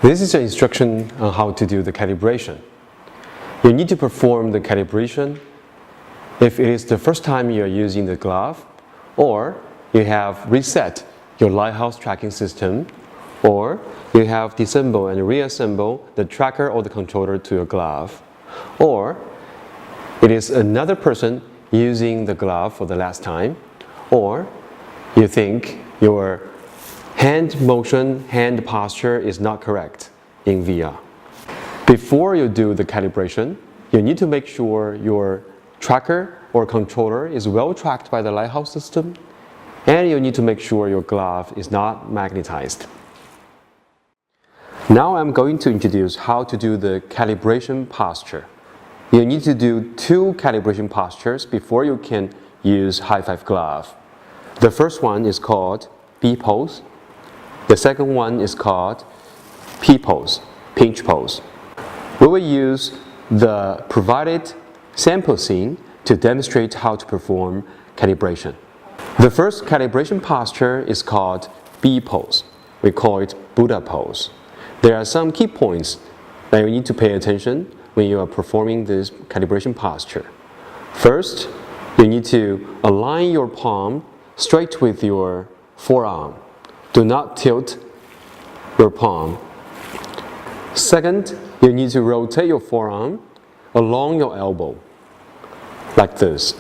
This is an instruction on how to do the calibration. You need to perform the calibration if it is the first time you are using the glove, or you have reset your lighthouse tracking system, or you have disassembled and reassembled the tracker or the controller to your glove, or it is another person using the glove for the last time, or you think your hand motion, hand posture is not correct in VR. Before you do the calibration, you need to make sure your tracker or controller is well tracked by the lighthouse system, and you need to make sure your glove is not magnetized. Now I'm going to introduce how to do the calibration posture. You need to do 2 calibration postures before you can use high five glove. The first one is called B pose. The second one is called P pose, pinch pose. We will use the provided sample scene to demonstrate how to perform calibration. The first calibration posture is called B pose. We call it Buddha pose. There are some key points that you need to pay attention when you are performing this calibration posture. First, you need to align your palm straight with your forearm. Do not tilt your palm. Second, you need to rotate your forearm along your elbow, like this.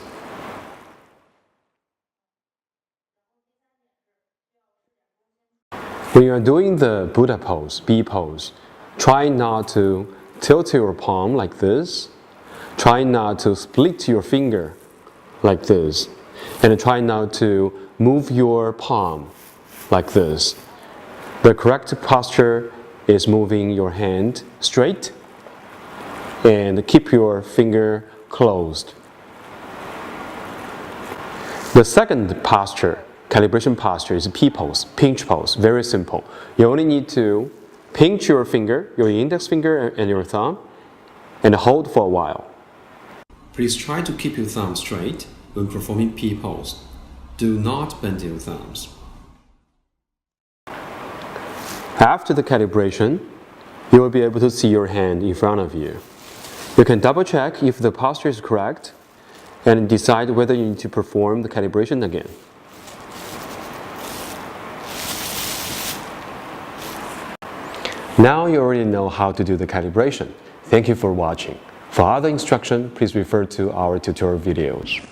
When you are doing the Buddha pose, B pose, try not to tilt your palm like this. Try not to split your finger like this. And try not to move your palm like this. The correct posture is moving your hand straight and keep your finger closed. The second posture, calibration posture, is P pose, pinch pose. Very simple. You only need to pinch your finger, your index finger and your thumb, and hold for a while. Please try to keep your thumb straight when performing P pose. Do not bend your thumbs. After the calibration, you will be able to see your hand in front of you. You can double check if the posture is correct and decide whether you need to perform the calibration again. Now you already know how to do the calibration. Thank you for watching. For other instruction, please refer to our tutorial videos.